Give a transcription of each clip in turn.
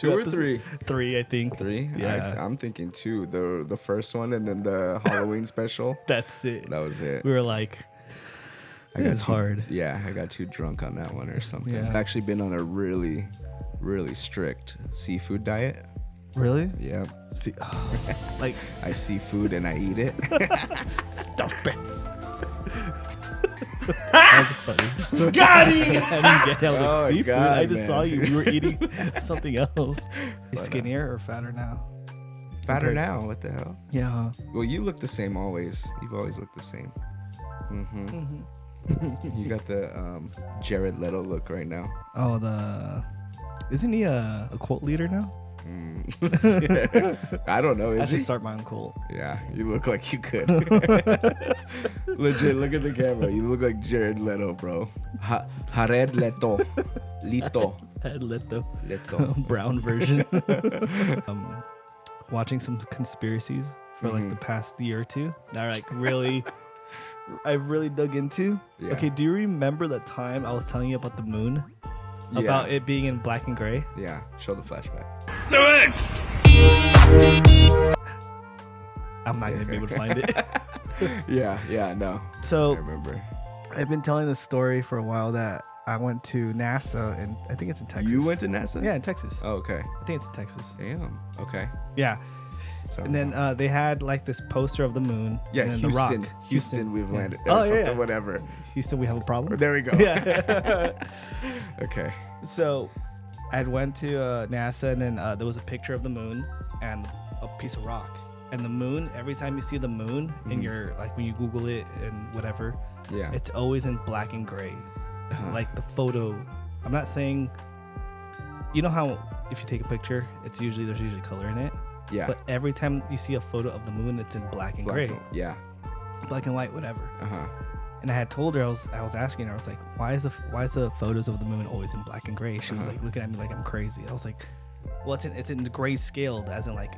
Two or three? Three, I think. Three? Yeah. I'm thinking two. The first one and then the Halloween special. That's it. That was it. We were like, it's hard. Yeah, I got too drunk on that one or something. Yeah. I've actually been on a really, really strict seafood diet. Really? Yeah. See, like I see food and I eat it. stop it. That was funny. Got him! I didn't get it. I was like, Oh, seafood? God, I just man. saw you. You were eating something else. You skinnier or fatter now? Fatter Okay. now? What the hell? Yeah. Well, you look the same always. You've always looked the same. You got the Jared Leto look right now. Oh, isn't he a cult leader now? I don't know. I Is should he? start my own cult. Yeah, you look like you could. Legit, look at the camera. You look like Jared Leto, bro. Jared Leto. Lito. Leto. Leto. Brown version. Watching some conspiracies for like the past year or two that are like really, I really dug into. Yeah. Okay, do you remember the time I was telling you about the moon? About it being in black and gray? Yeah, show the flashback. Do it! I'm not going to be able to find it. Yeah, no. I So remember. I've been telling this story for a while that I went to NASA and I think it's in Texas. You went to NASA? Yeah, in Texas. Oh, okay. I think it's in Texas. Damn. Okay. Yeah. So, And then they had like this poster of the moon. yeah, and then Houston. the rock. Houston, we've Yeah. landed. Oh, Or something, yeah. whatever. Houston, we have a problem. There we go. Yeah. Okay. So I went to NASA and then there was a picture of the moon and a piece of rock. And the moon, every time you see the moon in your, like when you Google it and whatever, Yeah. it's always in black and gray. Like the photo. I'm not saying, you know how if you take a picture, there's usually color in it. Yeah. But every time you see a photo of the moon, it's in black and gray. Yeah. Black and white, whatever. Uh-huh. And I had told her, I was asking her, I was like, why is the photos of the moon always in black and gray? She was like looking at me like I'm crazy. I was like, well, it's in the gray scale, as in like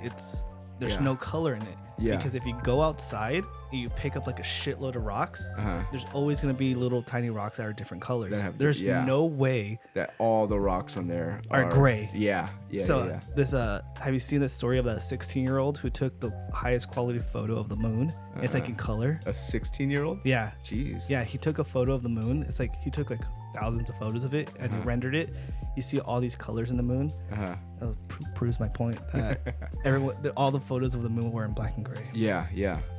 there's no color in it. Yeah. Because if you go outside and you pick up like a shitload of rocks, there's always gonna be little tiny rocks that are different colors. There's no way that all the rocks on there are gray. Yeah. So yeah. there's have you seen the story of that 16-year-old who took the highest quality photo of the moon? It's like in color. A 16-year-old? Yeah. Jeez. Yeah, he took a photo of the moon. It's like he took like thousands of photos of it and he rendered it. You see all these colors in the moon. That proves my point that all the photos of the moon were in black and gray. Yeah.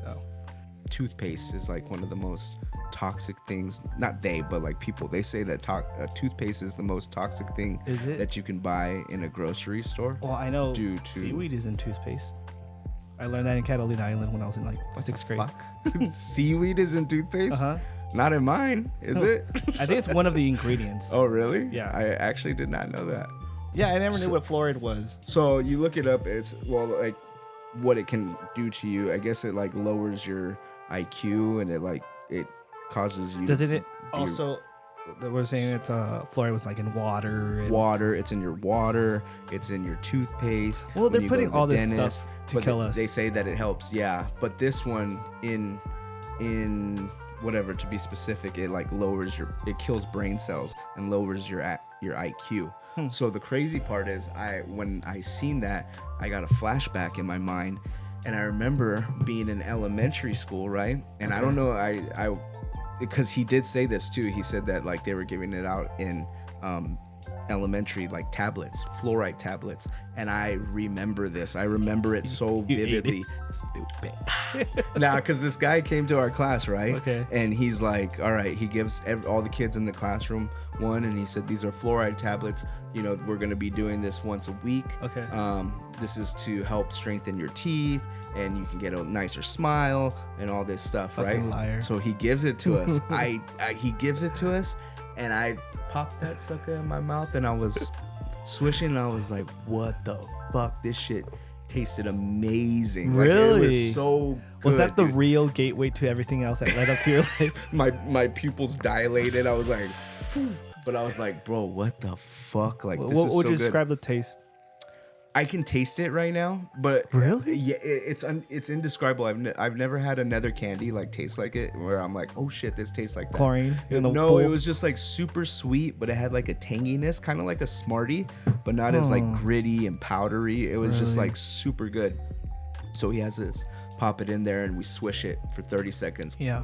So Toothpaste is like one of the most toxic things. Not they, but like people. They say that toothpaste is the most toxic thing that you can buy in a grocery store. well, I know Due to- seaweed is in toothpaste. I learned that in Catalina Island when I was in like sixth grade. Seaweed is in toothpaste? Uh-huh. Not in mine, is it? I think it's one of the ingredients. Oh, really? Yeah. I actually did not know that. Yeah, I never knew what fluoride was. So you look it up. It's like what it can do to you. I guess it like lowers your IQ and it causes you. Doesn't it also? We're saying it's fluoride was like in water. Water. It's in your water. It's in your toothpaste. Well, when they're you go putting to the all this dentist, stuff to but kill us. They say that it helps. Yeah, but this one in whatever, to be specific, it like it kills brain cells and lowers your IQ. So the crazy part is when I seen that, I got a flashback in my mind, and I remember being in elementary school, right? And I don't know, I because he did say this too. He said that like they were giving it out in elementary, like tablets, fluoride tablets, and I remember this. I remember it so vividly. Stupid. Nah, because this guy came to our class, right? Okay. And he's like, all right, he gives all the kids in the classroom one, and he said, these are fluoride tablets. You know, we're going to be doing this once a week. Okay. This is to help strengthen your teeth, and you can get a nicer smile and all this stuff, Fucking right? liar. So he gives it to us. He gives it to us, and I popped that sucker in my mouth, and I was swishing, and I was like, what the fuck? This shit tasted amazing. Like, Really? it was so good. Was that the dude. real gateway to everything else that led up to your life? My pupils dilated. I was like, but I was like, bro, what the fuck? Like, this What is would so you good. describe the taste? I can taste it right now, but Really? yeah, it's indescribable. I've never had another candy like taste like it, where I'm like, oh shit, this tastes like that. Chlorine in the No, bowl? it was just like super sweet, but it had like a tanginess, kind of like a Smartie, but not as like gritty and powdery. It was just like super good. So he has this, pop it in there, and we swish it for 30 seconds. Yeah.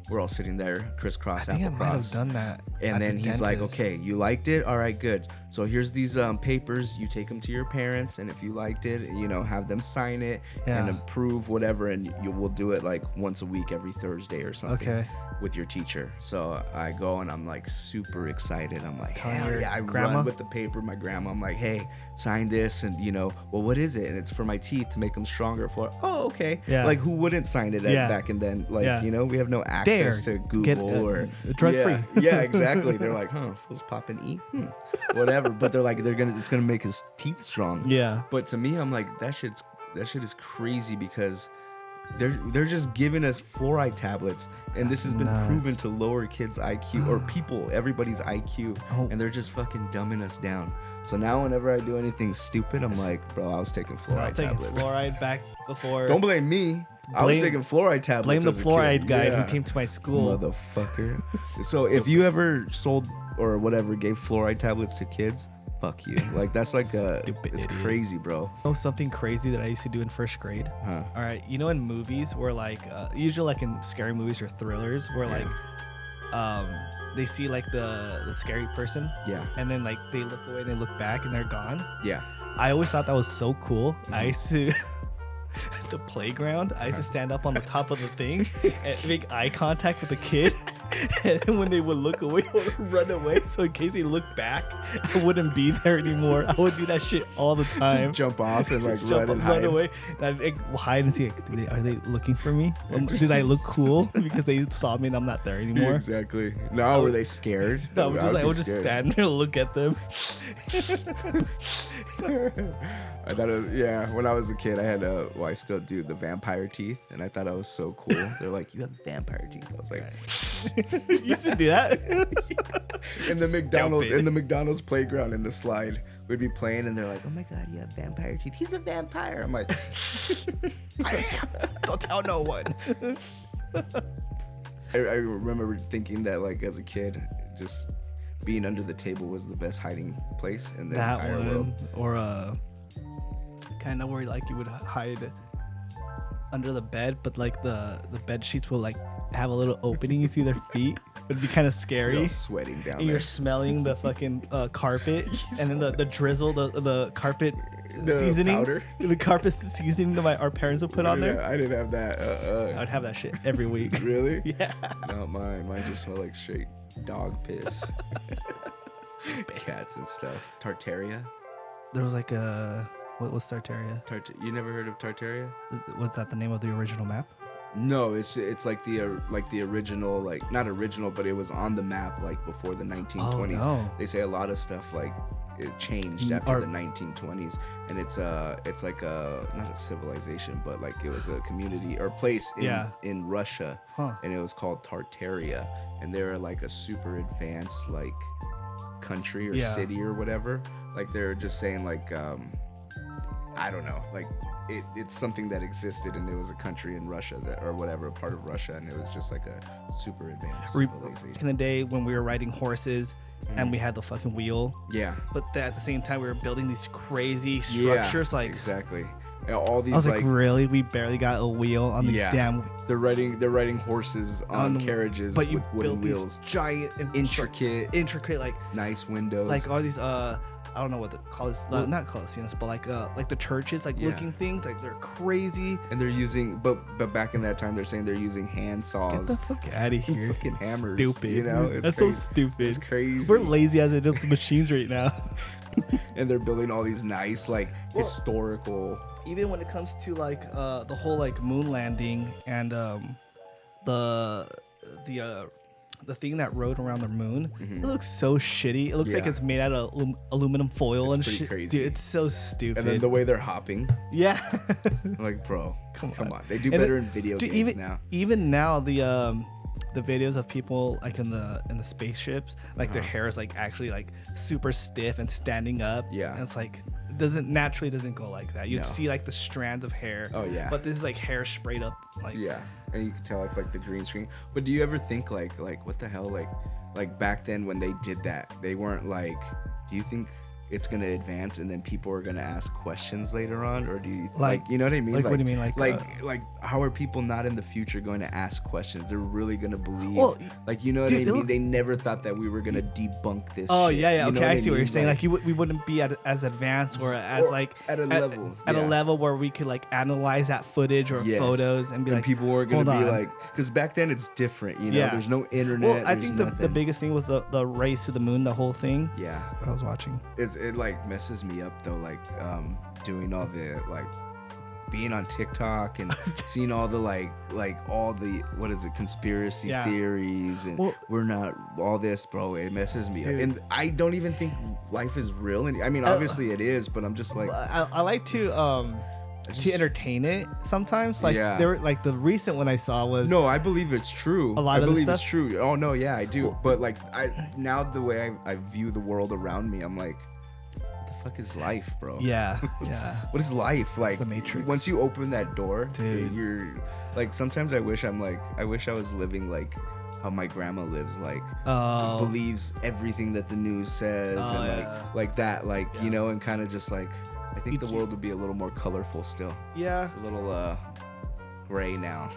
We're all sitting there, crisscross, I think I apple might have cross. done that. And at then the he's like, dentist. okay, you liked it? All right, good. So here's these papers. You take them to your parents, and if you liked it, you know, have them sign it and approve whatever, and we'll do it like once a week, every Thursday or something. Okay. With your teacher. So I go and I'm like super excited. I'm like, Telling hell your yeah! I grandma? run with the paper. My grandma. I'm like, hey, sign this, and you know, well, what is it? And it's for my teeth to make them stronger. For oh, okay. Yeah. Like who wouldn't sign it back and then? Like you know, we have no access to Google Get, or drug free. Yeah, exactly. They're like, huh, fool's popping E, whatever. But they're like, it's gonna make his teeth strong. Yeah. But to me, I'm like, that shit is crazy because they're just giving us fluoride tablets, and this has been proven to lower kids' IQ or everybody's IQ, and they're just fucking dumbing us down. So now whenever I do anything stupid, I'm like, bro, I was taking fluoride tablets. Fluoride back before. Don't blame me. I was taking fluoride tablets. Blame the as a fluoride kid. guy who came to my school. Motherfucker. So if you ever sold or whatever gave fluoride tablets to kids, fuck you. Like that's like it's idiot. crazy, bro. Oh, something crazy that I used to do in first grade. Huh. All right, you know, in movies where like usually like in scary movies or thrillers where like they see like the scary person, and then like they look away and they look back and they're gone. Yeah. I always thought that was so cool. I used to at the playground, I used to stand up on the top of the thing and make eye contact with the kid. And then when they would look away, I would run away. So in case they look back, I wouldn't be there anymore. I would do that shit all the time. Just jump off and like run away. And I'd hide and see, are they looking for me? Did I look cool because they saw me and I'm not there anymore? Exactly. No, were they scared? No, I would just stand there and look at them. I thought it was, when I was a kid, I had I still do the vampire teeth, and I thought I was so cool. They're like, you have vampire teeth. I was like, you used to do that? in the McDonald's playground in the slide, we'd be playing, and they're like, oh my god, you have vampire teeth. He's a vampire. I'm like, I am. Don't tell no one. I remember thinking that like as a kid, just being under the table was the best hiding place in the entire world. Or kind of where like you would hide under the bed, but like the bed sheets will like have a little opening. You see their feet. It'd be kind of scary. You're sweating down and there. You're smelling the fucking carpet, and then the drizzle, the carpet seasoning, powder. The carpet seasoning that our parents would put on there. I didn't have that. I would have that shit every week. Really? Yeah. Not mine. Mine just smell like straight dog piss. Cats and stuff. Tartaria. There was like what was Tartaria? You never heard of Tartaria? Was that the name of the original map? No, it's like the original, like not original, but it was on the map like before the 1920s. Oh, no. They say a lot of stuff like it changed after the 1920s, and it's like not a civilization, but like it was a community or place in Russia, and it was called Tartaria, and they were like a super advanced like country or city or whatever. Like they're just saying like I don't know, like it's something that existed, and it was a country in Russia or whatever, a part of Russia, and it was just like a super advanced civilization. In the day when we were riding horses and we had the fucking wheel. Yeah. But at the same time we were building these crazy structures like exactly. And all these I was like really? We barely got a wheel on these damn They're riding horses on carriages but you with wooden build wheels. These giant intricate like nice windows. Like all these I don't know what the not Colosseums, but like the churches, like looking things, like they're crazy. And they're using, but back in that time, they're saying they're using hand saws. Get the fuck out of here! Fucking hammers. Stupid. You know, that's crazy. So stupid. It's crazy. We're lazy as it is with machines right now. And they're building all these nice, like historical. Even when it comes to like the whole like moon landing and the thing that rode around the moon, it looks so shitty. It looks like it's made out of aluminum foil and shit. Crazy. Dude, it's so stupid. And then the way they're hopping. Yeah. I'm like, bro, come on. They do better in video games now. Even now, the videos of people like in the spaceships, like their hair is like actually like super stiff and standing up. Yeah. And it's like, doesn't go like that. You'd see like the strands of hair. Oh yeah. But this is like hair sprayed up. Like yeah, and you can tell it's like the green screen. But do you ever think like what the hell, like back then when they did that, they weren't like, do you think it's gonna advance and then people are gonna ask questions later on, or do you like you know what I mean? Like what do you mean? Like how are people not in the future going to ask questions? They're really gonna believe, like, you know what I mean? They never thought that we were gonna debunk this. Oh shit. yeah. You know Okay, I see mean? what you're saying. Like we wouldn't be as advanced or as like at a level a level where we could like analyze that footage or photos and be like, people were gonna be like, because back then it's different. You know, there's no internet. Well, I think the biggest thing was the race to the moon, the whole thing. Yeah, I was watching. It like messes me up though, like doing all the like being on TikTok and seeing all the like all the what is it, conspiracy theories and we're not all this, bro. It messes me up, and I don't even think life is real. And I mean, obviously it is, but I'm just like I like to entertain it sometimes. Like there were like the recent one I saw was I believe it's true. I believe it's true. Oh no, yeah, I do. But like now the way I view the world around me, I'm like, fuck is life, bro? Yeah. What is life? Like, it's the Matrix. Once you open that door, dude, you're like, sometimes I wish I was living like how my grandma lives, like believes everything that the news says and like that, like you know, and kind of just like I think the world would be a little more colorful still. Yeah. It's a little gray now.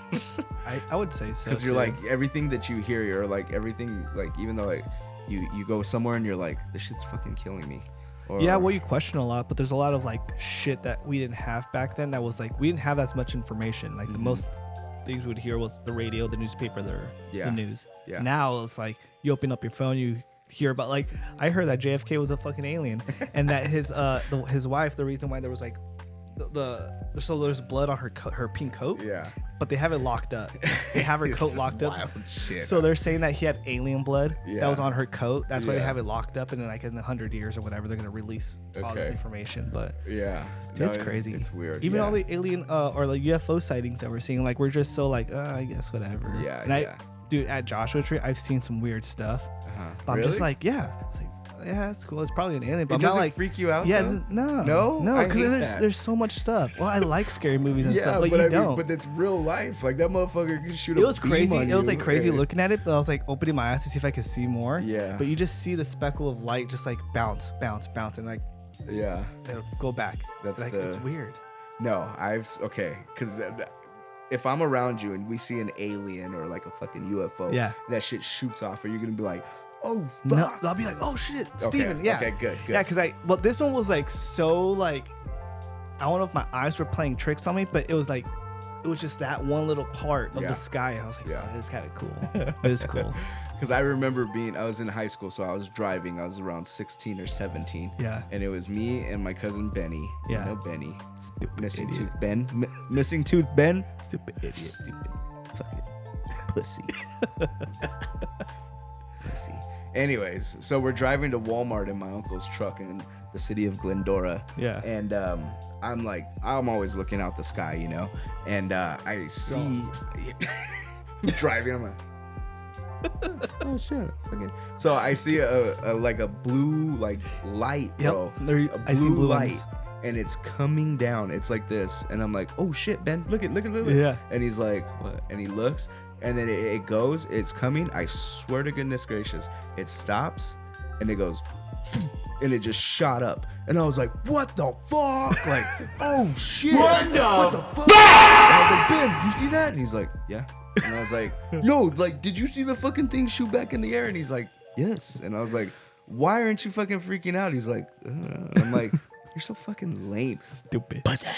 I would say so. Because you're like everything that you hear, you're like everything, like even though like you go somewhere and you're like, this shit's fucking killing me. Well, you question a lot, but there's a lot of like shit that we didn't have back then. That was like we didn't have as much information. Like the most things we would hear was the radio, the newspaper, the news. Yeah. Now it's like you open up your phone, you hear about like I heard that JFK was a fucking alien, and that his wife, the reason why there was like there's blood on her pink coat. Yeah. But they have it locked up. They have her coat locked up. Shit. So they're saying that he had alien blood that was on her coat. That's why they have it locked up. And then like in 100 years or whatever, they're gonna release all this information. But dude, it's crazy. It's weird. Even all the alien or like UFO sightings that we're seeing, like we're just so like, I guess whatever. Yeah. And dude, at Joshua Tree, I've seen some weird stuff. But I'm just like, it's like, yeah, it's cool. It's probably an alien, but I'm not like freak you out. Yeah, no, because there's so much stuff. Well, I like scary movies and stuff, but you don't. But it's real life. Like that motherfucker can shoot. It was crazy. It was like crazy looking at it, but I was like opening my eyes to see if I could see more. Yeah. But you just see the speckle of light just like bounce, and like it'll go back. That's like it's weird. No, because if I'm around you and we see an alien or like a fucking UFO, that shit shoots off, are you gonna be like, oh fuck? No, I'll be like, oh shit, Steven. Yeah. Okay, good. Yeah, because this one was like so like, I don't know if my eyes were playing tricks on me, but it was just that one little part of the sky, and I was like, oh, this is kind of cool. It is cool. Because I remember I was in high school, so I was driving. I was around 16 or 17. Yeah. And it was me and my cousin Benny. Yeah. You know Benny. Stupid Missing idiot. tooth Ben. Missing tooth Ben. Stupid idiot. Stupid fucking pussy. Pussy. Anyways, so we're driving to Walmart in my uncle's truck in the city of Glendora. Yeah. And I'm always looking out the sky, you know, and I see driving. I'm like, oh shit. Okay. So I see a blue like light, bro. Yep. I see blue light. Ones. And it's coming down. It's like this, and I'm like, "Oh shit, Ben! Look at!" Yeah. And he's like, "What?" And he looks, and then it goes. It's coming. I swear to goodness gracious, it stops, and it goes, and it just shot up. And I was like, "What the fuck?" Like, "Oh shit! What the fuck?" And I was like, "Ben, you see that?" And he's like, "Yeah." And I was like, "No, like, did you see the fucking thing shoot back in the air?" And he's like, "Yes." And I was like, "Why aren't you fucking freaking out?" He's like, And I'm like, you're so fucking lame. Stupid. Pussy.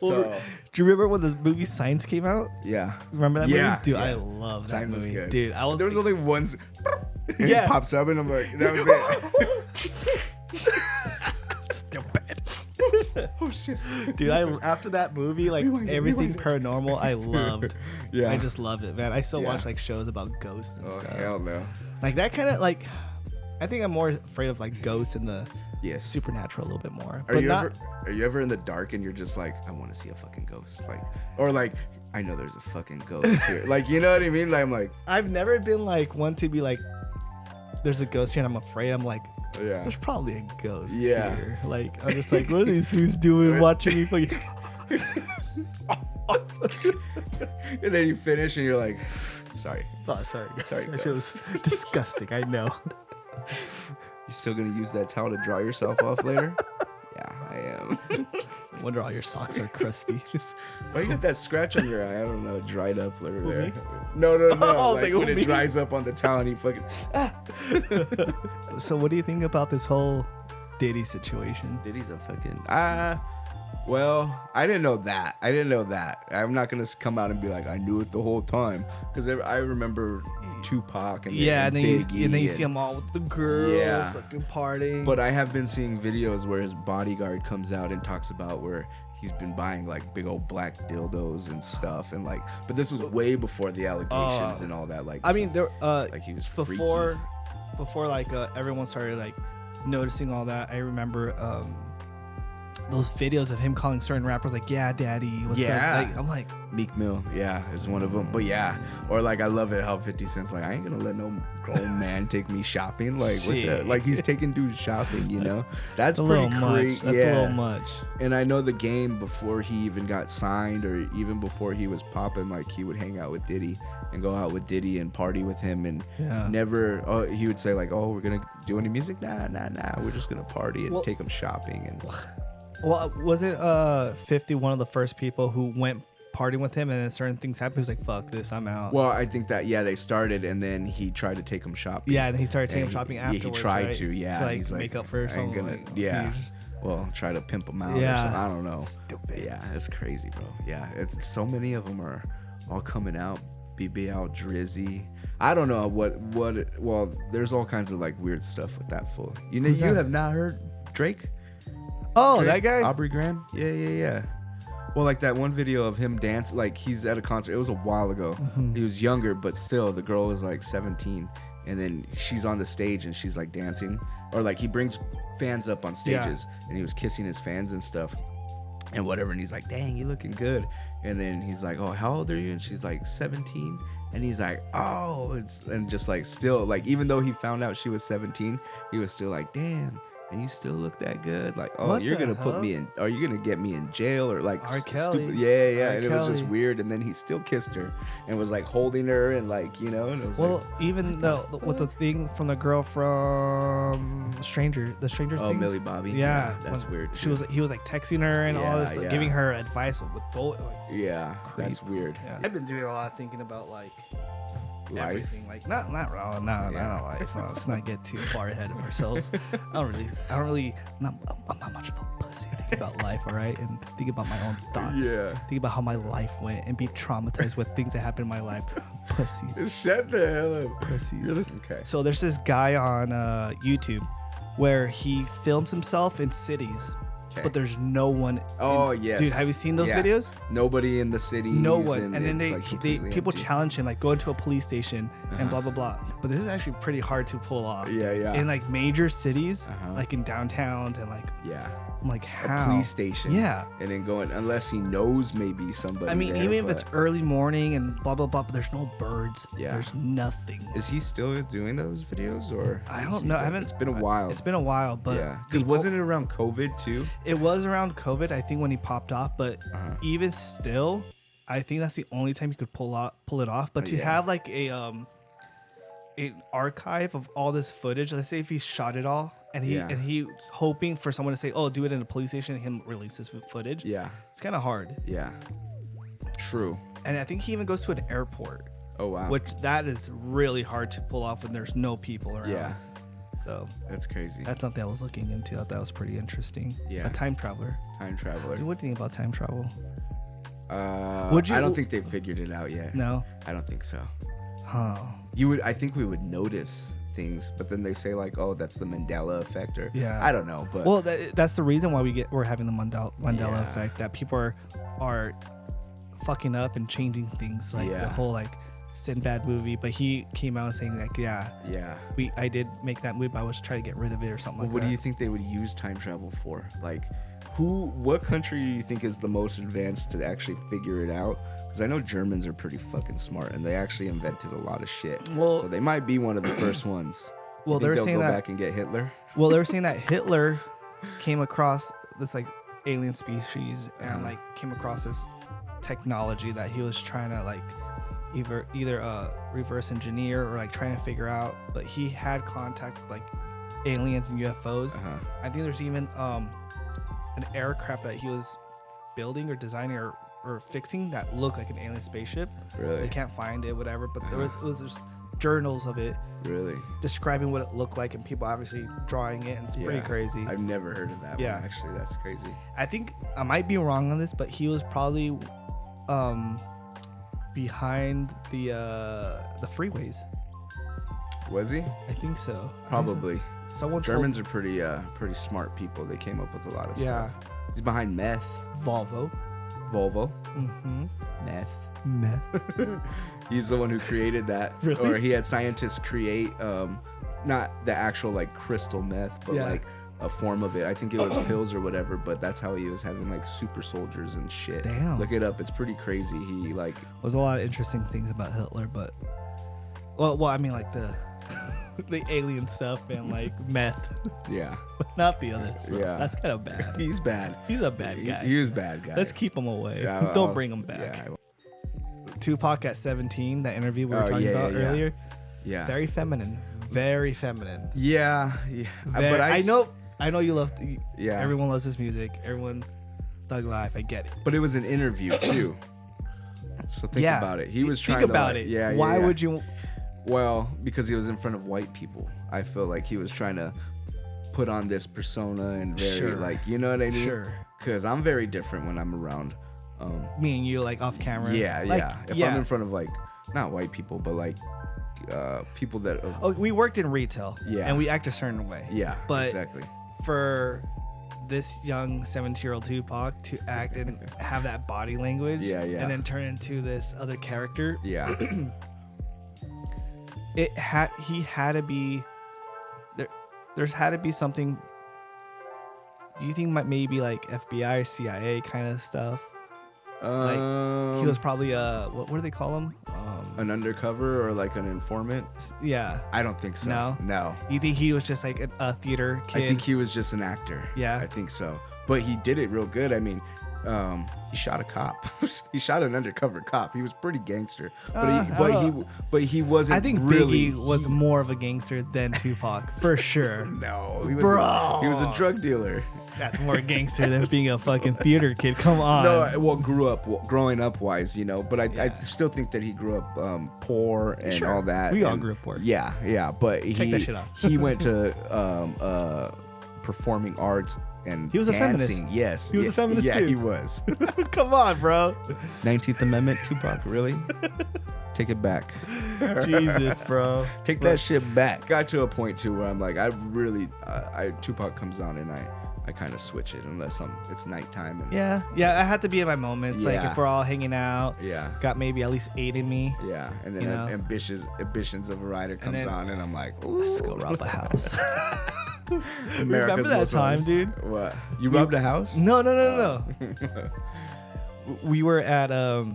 Do you remember when the movie Science came out? Yeah. Remember that movie? Dude, yeah. I love that Science movie. Was good. Dude, there was only once and it pops up and I'm like, that was it. Stupid. Oh shit. Dude, after that movie, like everything paranormal, I loved. Yeah. I just loved it, man. I still watch like shows about ghosts and stuff. Hell no. Like that kind of like, I think I'm more afraid of like ghosts and the supernatural a little bit more. Are you ever in the dark and you're just like, I want to see a fucking ghost, like, or like, I know there's a fucking ghost here, like, you know what I mean? Like, I'm like, I've never been like one to be like, there's a ghost here and I'm afraid. I'm like, Yeah. There's probably a ghost Yeah. here. Like, I'm just like, what are these fools doing watching me fucking... And then you finish and you're like, sorry. Oh, sorry. Sorry, That shit was disgusting. I know. You still gonna use that towel to dry yourself off later? Yeah, I am. I wonder all your socks are crusty. Why you got that scratch on your eye? I don't know. It dried up later there. Me? No. Oh, like when it dries up on the towel and you fucking. So what do you think about this whole Diddy situation? Diddy's a fucking. Well, I didn't know that. I'm not gonna come out and be like I knew it the whole time because I remember Tupac and and then Biggie you see them all with the girls, fucking partying. But I have been seeing videos where his bodyguard comes out and talks about where he's been buying like big old black dildos and stuff, and like, but this was way before the allegations and all that. Like, I mean, there like he was before like everyone started like noticing all that. I remember those videos of him calling certain rappers like, yeah, daddy, what's up? Like, I'm like, Meek Mill, is one of them. But yeah, or like I love it how 50 Cent's like, I ain't gonna let no grown man take me shopping. Like what the, like he's taking dudes shopping, you know? That's pretty crazy. That's a little much. And I know the game before he even got signed or even before he was popping, like he would hang out with Diddy and go out with Diddy and party with him and never he would say like, oh, we're gonna do any music? Nah, we're just gonna party and take him shopping. And well, wasn't 50 one of the first people who went partying with him and then certain things happened? He was like, fuck this, I'm out. Well, I think that they started and then he tried to take him shopping. Yeah, and he started taking him shopping afterwards. Yeah, he tried right? to, to like he's make like, up for something. Like, well, try to pimp him out or something. I don't know. Stupid. Yeah, it's crazy, bro. Yeah, it's so many of them are all coming out. BB out, Drizzy. I don't know what. Well, there's all kinds of like weird stuff with that fool. You know, you have not heard Drake? Oh, Drake, that guy? Aubrey Graham? Yeah. Well, like that one video of him dance, like he's at a concert. It was a while ago. Mm-hmm. He was younger, but still, the girl was like 17. And then she's on the stage and she's like dancing. Or like he brings fans up on stages and he was kissing his fans and stuff. And whatever. And he's like, dang, you looking good. And then he's like, oh, how old are you? And she's like 17. And he's like, oh, and just like still, like, even though he found out she was 17, he was still like, damn. And you still look that good, like, oh, what you're gonna hell? Put me in, are you gonna get me in jail or like R. Kelly. stupid? Yeah. R. And Kelly. it was just weird. And then he still kissed her and was like holding her and like, you know. And it was even though with the thing from the girl from the Stranger Things. Millie Bobby. Yeah, that's weird. He was like texting her and all this, like, giving her advice with both. Like, that's weird. Yeah. I've been doing a lot of thinking about like. Life? Everything like not life. Let's not get too far ahead of ourselves. I'm not much of a pussy. Think about life, all right, and think about my own thoughts. Yeah. Think about how my life went and be traumatized with things that happened in my life. Pussies. Shut the hell up. Pussies. Really? Okay. So there's this guy on YouTube where he films himself in cities. Okay. But there's no one. Yes, dude. Have you seen those videos? Nobody in the city. No one. And then they people challenge him, like go into a police station and blah blah blah. But this is actually pretty hard to pull off. Yeah. In like major cities, like in downtowns and like. Yeah. I'm like, how? A police station. Yeah. And then going, unless he knows maybe somebody. I mean, even if it's early morning and blah blah blah, but there's no birds. Yeah. There's nothing. Is he still doing those videos or? I don't know. It's been a while. It's been a while, but yeah. Because wasn't it around COVID too? It was around COVID, I think, when he popped off. But even still, I think that's the only time you could pull it off. But to have like an archive of all this footage, let's say if he shot it all. And he's hoping for someone to say, "Oh, do it in a police station," and him release this footage. Yeah, it's kind of hard. Yeah, true. And I think he even goes to an airport. Oh wow! Which that is really hard to pull off when there's no people around. Yeah. So that's crazy. That's something I was looking into. I thought that was pretty interesting. Yeah. A time traveler. Time traveler. What do you think about time travel? I don't think they figured it out yet. No, I don't think so. Huh? I think we would notice things, but then they say like, oh, that's the Mandela effect, or I don't know, but well, that's the reason why we're having the Mandela effect, that people are fucking up and changing things, like the whole like Sinbad movie, but he came out saying like, I did make that movie, but I was trying to get rid of it or something like that. What do you think they would use time travel for? Like, what country do you think is the most advanced to actually figure it out? Because I know Germans are pretty fucking smart and they actually invented a lot of shit. Well, so they might be one of the first ones. Well, Think they were they'll saying go that. back and get Hitler. Well, they were saying that Hitler came across this like alien species and like came across this technology that he was trying to like either reverse engineer or like trying to figure out. But he had contact with like aliens and UFOs. I think there's even an aircraft that he was building or designing or fixing that looked like an alien spaceship. Really? They can't find it, whatever. But there was journals of it. Really? Describing what it looked like and people obviously drawing it, and it's pretty crazy. I've never heard of that one, actually. That's crazy. I think I might be wrong on this, but he was probably behind the freeways. Was he? I think so. Probably. Someone Germans are pretty smart people. They came up with a lot of stuff. He's behind meth. Volvo. Mm-hmm. Meth. He's the one who created that. Really? Or he had scientists create not the actual like crystal meth, but like a form of it. I think it was pills or whatever, but that's how he was having like super soldiers and shit. Damn. Look it up. It's pretty crazy. He like There's a lot of interesting things about Hitler, but well, I mean like the alien stuff and like meth. Yeah. But not the other stuff. Yeah. That's kind of bad. He's bad. He's a bad guy. He is a bad guy. Let's keep him away. Yeah, Don't bring him back. Yeah. Tupac at 17, that interview we were talking about earlier. Yeah. Very feminine. Very feminine. Yeah. But I know you love. Yeah. Everyone loves his music. Everyone, Thug Life. I get it. But it was an interview too. So think about it. He was trying to think about like, it. Yeah. Why would you? Well, because he was in front of white people. I feel like he was trying to put on this persona and very like, you know what I mean? Sure. Because I'm very different when I'm around. Me and you, like off camera. Yeah, like, yeah. If I'm in front of like, not white people, but like people that. We worked in retail. Yeah. And we act a certain way. Yeah. But exactly. For this young 17-year-old Tupac to act and have that body language. Yeah. And then turn into this other character. Yeah. He had to be there. There's had to be something. Do you think maybe like FBI or CIA kind of stuff? Like he was probably what do they call him? An undercover or like an informant? Yeah. I don't think so. No. You think he was just like a theater kid? I think he was just an actor. Yeah. I think so. But he did it real good. I mean, he shot a cop. He shot an undercover cop. He was pretty gangster. But he wasn't. I think really, Biggie was more of a gangster than Tupac for sure. No, he was a drug dealer. That's more gangster than being a fucking theater kid. Come on. No, well, growing up wise, you know. But I still think that he grew up poor and all that. We all grew up poor. Yeah. But check that shit out. He went to performing arts. And he was dancing. A feminist. Yes. He was a feminist too. Yeah, he was. Come on, bro. 19th Amendment, Tupac, really? Take it back. Jesus, bro. Take that shit back. Got to a point too where I'm like, Tupac comes on and I kind of switch it unless it's nighttime. And yeah, I had to be in my moments. Like if we're all hanging out. Yeah. Got maybe at least 8 in me. Yeah, and then Ambitions of a Rider comes on and I'm like, ooh. Let's go rob a house. Remember that time, dude? What? You robbed a house? No. We were at a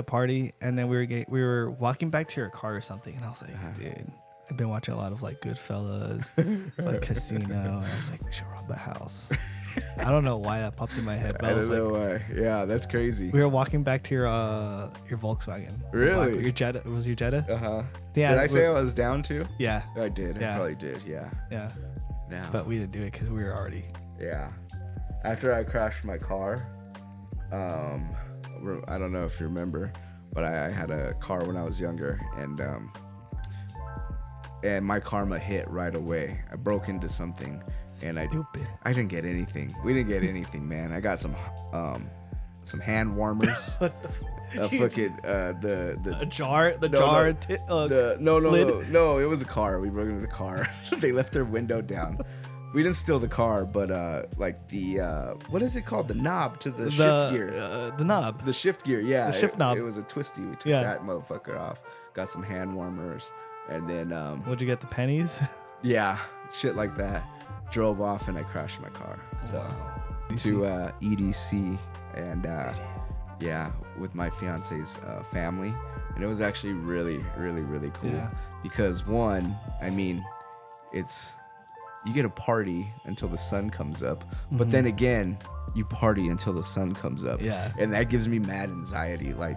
party and then we were walking back to your car or something, and I was like, dude, I've been watching a lot of like Goodfellas, like Casino. And I was like, we should rob a house. I don't know why that popped in my head, but I don't know why. Yeah, that's crazy. We were walking back to your Volkswagen. Really? Your Jetta? Was your Jetta? Uh-huh. Yeah. Did I say I was down too? Yeah. I did. Yeah. I probably did. Yeah. Yeah. No. But we didn't do it because we were already. Yeah. After I crashed my car, I don't know if you remember, but I had a car when I was younger, and my karma hit right away. I broke into something. And I didn't get anything. We didn't get anything, man. I got some hand warmers. What the fucking the jar. No. It was a car. We broke into the car. They left their window down. We didn't steal the car, but like the what is it called? The knob to the shift gear. The knob. The shift gear. Yeah. The shift knob. It was a twisty. We took that motherfucker off. Got some hand warmers, and then What'd you get? The pennies? Yeah, shit like that. Drove off and I crashed my car. So to EDC and with my fiance's family, and it was actually really, really, really cool. Yeah. Because one, I mean, it's you get a party until the sun comes up, but then again, you party until the sun comes up. Yeah. And that gives me mad anxiety, like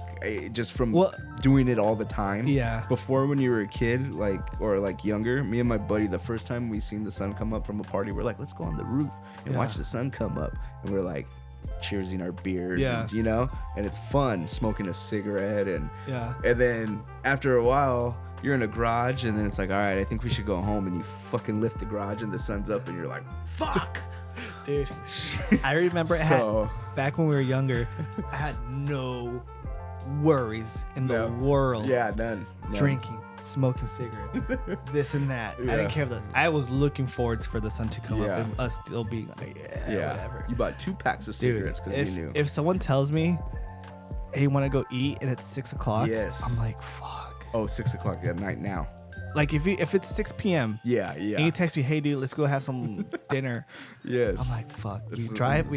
just from doing it all the time. Yeah. Before, when you were a kid, or younger, me and my buddy, the first time we seen the sun come up from a party, we're like, let's go on the roof and watch the sun come up. And we're like cheersing our beers, and, and it's fun smoking a cigarette. And then after a while, you're in a garage, and then it's like, all right, I think we should go home. And you fucking lift the garage, and the sun's up, and you're like, fuck. Dude, I remember back when we were younger, I had no worries in the world. Yeah, none. Drinking, smoking cigarettes, this and that. I didn't care. I was looking forward for the sun to come up and us still being like, whatever. You bought 2 packs of cigarettes because you knew. If someone tells me, hey, want to go eat, and it's 6 o'clock, I'm like, fuck. Oh, 6 o'clock at night now. Like if it's 6 p.m. and you text me, hey dude, let's go have some dinner. Yes. I'm like, fuck.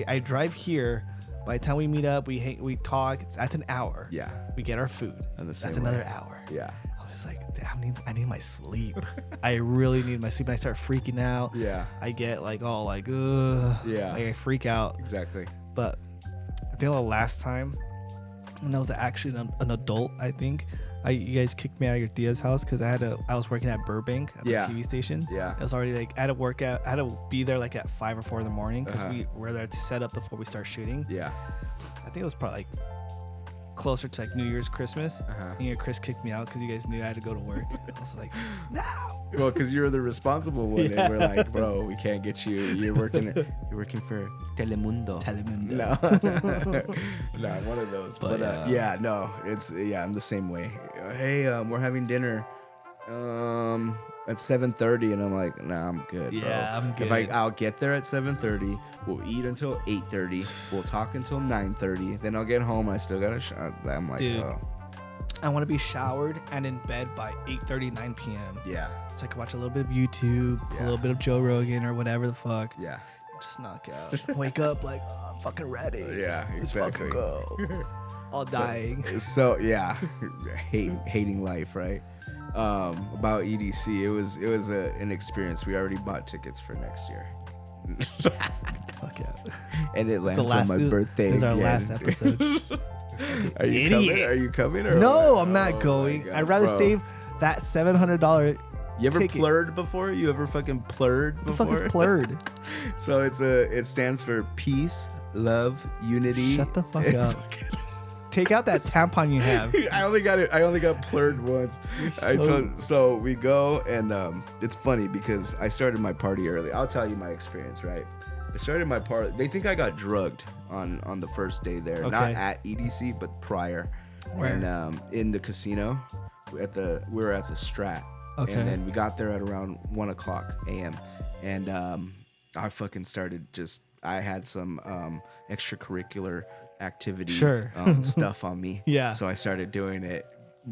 I drive here. By the time we meet up, we talk. That's an hour. Yeah. We get our food. That's another hour. Yeah. I was like, damn, I need my sleep. I really need my sleep. And I start freaking out. Yeah. I get like all like, ugh. Yeah. Like I freak out. Exactly. But I think the last time when I was actually an adult, I think. You guys kicked me out of your Tia's house because I was working at Burbank at the TV station. Yeah. It was already like I had to be there like at 5 or 4 in the morning because we were there to set up before we start shooting. Yeah. I think it was probably like closer to like New Year's, Christmas. And Chris kicked me out because you guys knew I had to go to work. I was like, no. Well, because you were the responsible one, and we're like, bro, we can't get you. You're working for Telemundo. No, one of those. But I'm the same way. Hey, we're having dinner at 7:30, and I'm like, nah, I'm good, bro. Yeah, I'm good. I'll get there at 7:30. We'll eat until 8:30. We'll talk until 9:30. Then I'll get home. I still got a shot. I'm like, dude, I want to be showered and in bed by 8:30, 9 p.m. Yeah. So I can watch a little bit of YouTube, a little bit of Joe Rogan or whatever the fuck. Yeah. Just knock out. Wake up like, oh, I'm fucking ready. Yeah, exactly. Let's fucking go. All dying. So yeah, hating life, right? About EDC, it was an experience. We already bought tickets for next year. Fuck yeah. And it lands on my birthday. This is our last episode. Are you coming? Are you coming? Or no, what? I'm not going. God, I'd rather save that $700. You ever ticket. plurred before? You ever fucking plurred before? What the fuck is plurred? So it stands for peace, love, unity. Shut the fuck up. Take out that tampon you have. I only got plurred once. So we go, and it's funny because I started my party early. I'll tell you my experience, right? I started my party. They think I got drugged on the first day there, not at EDC, but prior. Where? And in the casino, we were at the Strat. Okay. And then we got there at around 1 o'clock a.m. And I fucking started I had some extracurricular activity stuff on me. Yeah. So I started doing it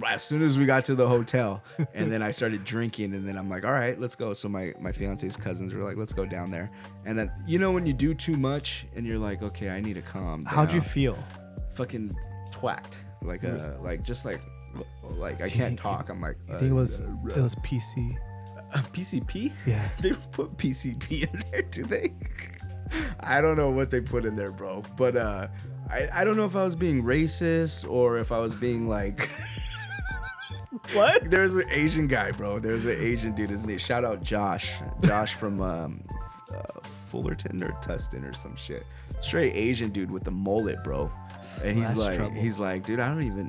as soon as we got to the hotel. And then I started drinking. And then I'm like, all right, let's go. So my fiance's cousins were like, let's go down there. And then, when you do too much and you're like, okay, I need to calm down. How'd you feel? Fucking twacked. Like I can't talk. I'm like, I think it was PC. PCP? Yeah. They don't put PCP in there, do they? I don't know what they put in there, bro. But I don't know if I was being racist or if I was being like what? There's an Asian guy, bro. There's an Asian dude. His name, shout out Josh from Fullerton or Tustin or some shit. Straight Asian dude with the mullet, bro. And he's like, dude,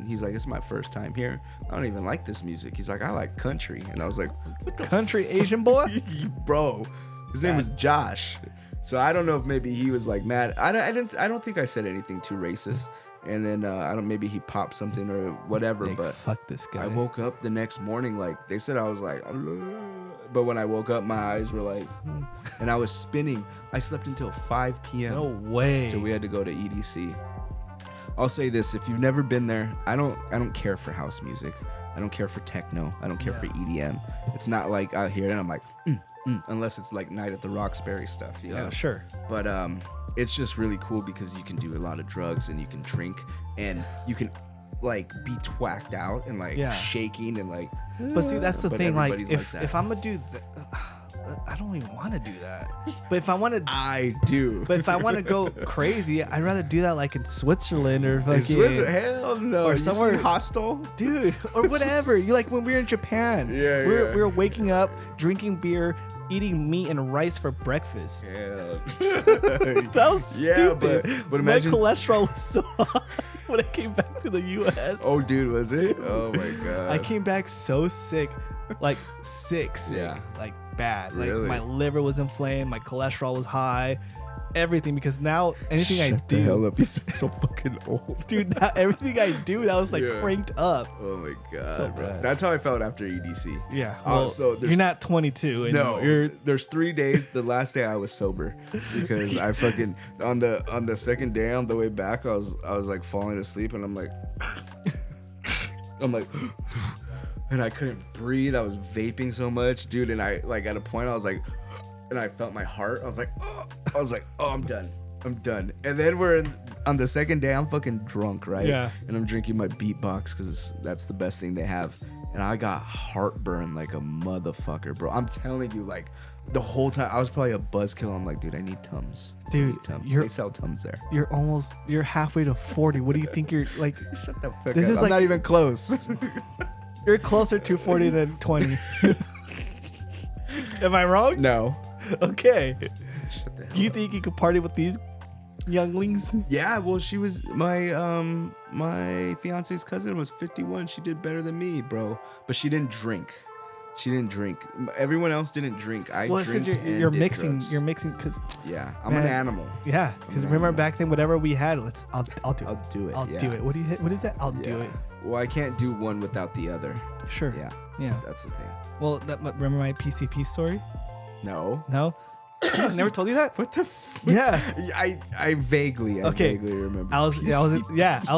he's like, it's my first time here. I don't even like this music. He's like, I like country. And I was like, what the country Asian boy? Bro, his name was Josh. So I don't know if maybe he was like mad. I don't think I said anything too racist. And then maybe he popped something or whatever. But fuck this guy. I woke up the next morning, like they said I was like, but when I woke up, my eyes were like, and I was spinning. I slept until 5 p.m. No way. So we had to go to EDC. I'll say this: if you've never been there, I don't care for house music. I don't care for techno. I don't care for EDM. It's not like out here and I'm like, unless it's like Night at the Roxbury stuff, you know? Yeah, sure. But it's just really cool because you can do a lot of drugs and you can drink and you can like be twacked out and like shaking and like. But see, that's the thing. Like if I'm gonna do that, I don't even want to do that. But if I want to, I do. But if I want to go crazy, I'd rather do that like in Switzerland or fucking. Hell no. Or somewhere hostile, dude, or whatever. You like when we were in Japan. We were waking up, drinking beer, eating meat and rice for breakfast. Yeah. That was stupid. But imagine my cholesterol was so high when I came back to the U.S. Oh, dude, was it? Oh my god. I came back so sick, like sick, like bad. Really? Like my liver was inflamed, my cholesterol was high, everything. Because now anything I do, the hell up. You sound so fucking old, dude. Now everything I do, now was like cranked up. Oh my god, so bro. That's how I felt after EDC. Yeah. Well, so you're not 22 anymore. No, there's 3 days. The last day I was sober because I fucking on the second day on the way back I was like falling asleep and I'm like and I couldn't breathe. I was vaping so much, dude. And I like at a point I was like, and I felt my heart. I was like, oh, I'm done. And then we're on the second day. I'm fucking drunk, right? Yeah. And I'm drinking my beatbox because that's the best thing they have. And I got heartburn like a motherfucker, bro. I'm telling you, like the whole time I was probably a buzzkill. I'm like, dude, I need Tums. Dude, they sell Tums there. You're halfway to 40. What do you think you're like? Shut the fuck up. I'm not even close. You're closer to 40 than 20. Am I wrong? No. Okay. Shut the hell You up. think you could party with these younglings? Yeah, well, she was my fiance's cousin was 51. She did better than me, bro. But she didn't drink. Everyone else didn't drink. Well, it's because you're mixing. You're mixing because I'm an animal. Yeah, because remember back then, whatever we had, I'll do it. I'll do it. I'll do it. What is that? I'll do it. Well, I can't do one without the other. Sure. Yeah. That's the thing. Well, remember my PCP story? No. I never told you that. What the? Yeah. I vaguely remember. I was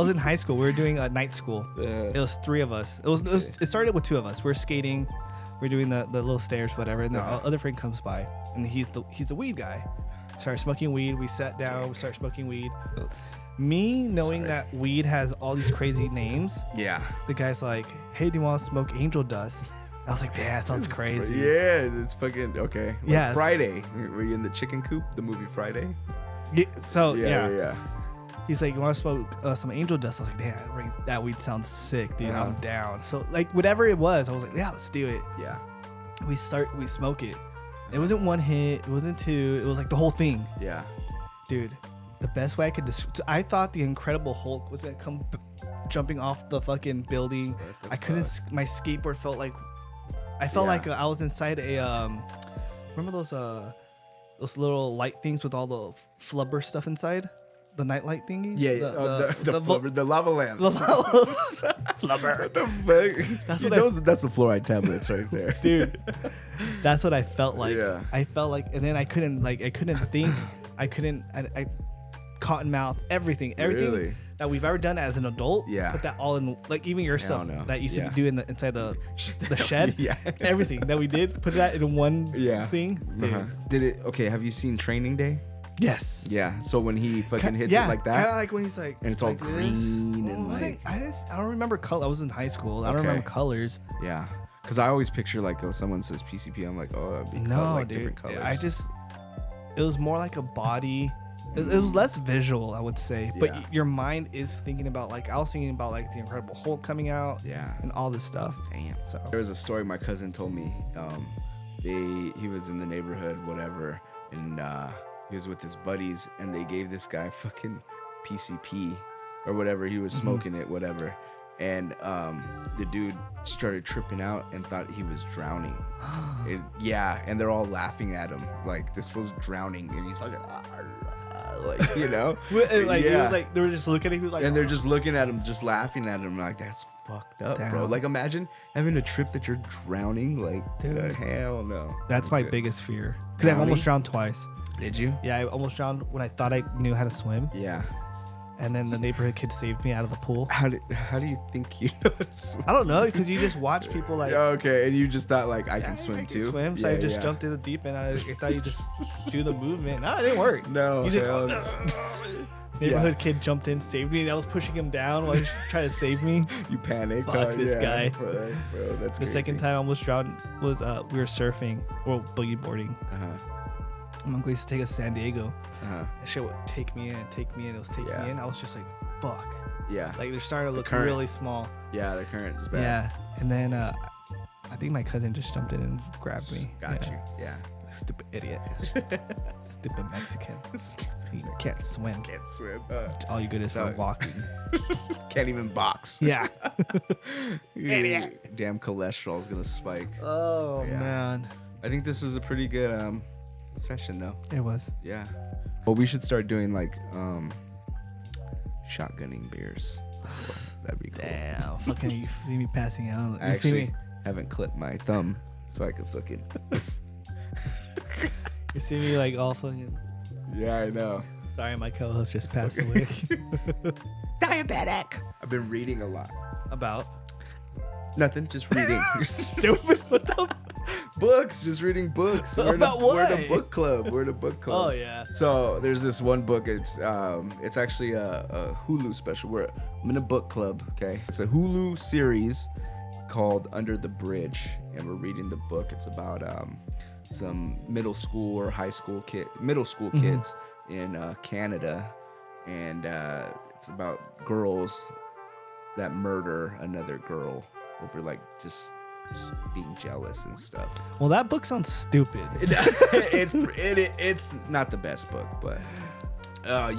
in high school. We were doing a night school. It was 3 of us. It started with 2 of us. We're skating. We're doing the little stairs, whatever. And the other friend comes by, and he's the weed guy. Started smoking weed. We sat down. We started smoking weed. Me knowing that weed has all these crazy names. Yeah. The guy's like, "Hey, do you want to smoke angel dust?" I was like, "Damn, that sounds crazy." Yeah, it's fucking okay. Like yeah. Friday. Were you in the chicken coop? The movie Friday. Yeah, so yeah. He's like, "You want to smoke some angel dust?" I was like, "Damn, that weed sounds sick, dude. I'm down." So like whatever it was, I was like, "Yeah, let's do it." Yeah. We smoke it. It wasn't 1 hit. It wasn't 2. It was like the whole thing. Yeah. Dude, the best way I could I thought the Incredible Hulk was gonna come jumping off the fucking building. I couldn't. My skateboard felt like I felt like I was inside a remember those little light things with all the flubber stuff inside, the nightlight thingies. Yeah, the lava lamps. The flubber. What the fuck? That's the fluoride tablets right there, dude. That's what I felt like. Yeah. I felt like, and then I couldn't think. I cotton mouth, everything really? That we've ever done as an adult. Yeah. Put that all in, like even your stuff that used to do inside the shed. Yeah. Everything that we did, put that in one thing. Dude. Did it? Okay. Have you seen Training Day? Yes. Yeah. So when he fucking hits it like that, kind of like when he's like, and it's all green and like. I don't remember color. I was in high school. I don't remember colors. Yeah. Because I always picture like, oh, someone says PCP, I'm like, oh, that'd be dude. Different colors. It was more like a body. It was less visual, I would say, but your mind is thinking about I was thinking about the Incredible Hulk coming out, and all this stuff. Damn. So there was a story my cousin told me. He was in the neighborhood, whatever, and he was with his buddies, and they gave this guy fucking PCP or whatever. He was smoking it, whatever, and the dude started tripping out and thought he was drowning. And they're all laughing at him like this was drowning, and he's fucking. Like, you know, it was like they were just looking at him, he was like, and they're just looking at him, just laughing at him, like that's fucked up, bro. Like imagine having a trip that you're drowning, like, dude, hell no. That's my biggest fear because I've almost drowned twice. Did you? Yeah, I almost drowned when I thought I knew how to swim. Yeah. And then the neighborhood kid saved me out of the pool. How do you think you know how to swim? I don't know, because you just watch people like. Okay, and you just thought like I can swim too. Swim, so I just jumped in the deep end. I thought you just do the movement. No, it didn't work. No, you just Neighborhood kid jumped in, saved me. And I was pushing him down while he was trying to save me. You panicked. Fuck this guy. Bro, that's The crazy. second time I almost drowned was we were surfing or boogie boarding. My uncle used to take us to San Diego. That shit would take me in. It was taking me in. I was just like, fuck. Yeah. Like they're starting to look current. really small. Yeah, the current is bad. Yeah. And then I think my cousin just jumped in and grabbed me. Got you. Yeah. Stupid idiot. Stupid Mexican. You can't swim. Can't swim. All you good is for walking. Can't even box. Yeah. Idiot. Damn cholesterol is gonna spike. Oh man. I think this was a pretty good session though. It was. Yeah. Well, we should start doing like shotgunning beers. That'd be cool. Damn. Fucking you see me passing out. I You see actually me. haven't clipped my thumb so I could fucking. You see me like all fucking. Yeah, I know. Sorry, my co-host just passed away. Diabetic. I've been reading a lot. About. Nothing, just reading. Stupid. What the? Books, just reading books. About what? We're in a book club. Oh yeah. So there's this one book. It's actually a Hulu special. I'm in a book club. Okay, it's a Hulu series called Under the Bridge, and we're reading the book. It's about some middle school or high school kids in Canada, and it's about girls that murder another girl over like just being jealous and stuff. Well, that book sounds stupid. It's not the best book, but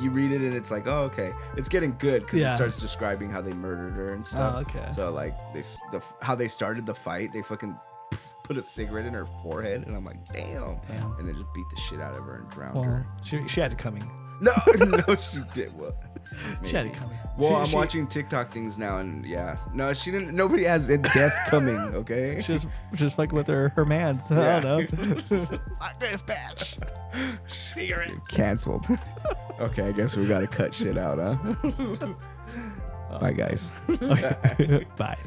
you read it and it's like, oh, okay, it's getting good because it starts describing how they murdered her and stuff. Oh, okay. So like how they started the fight, they fucking put a cigarette in her forehead, and I'm like, damn. And then just beat the shit out of her and drowned her. She had it coming. No, she did. Well, she had it coming. Well, I'm watching TikTok things now, and no, she didn't. Nobody has a death coming. Okay, just fucking with her mans. Yeah. I don't know. Fuck this bitch. Cigarette. Canceled. Okay, I guess we gotta cut shit out, huh? Bye, guys. Bye.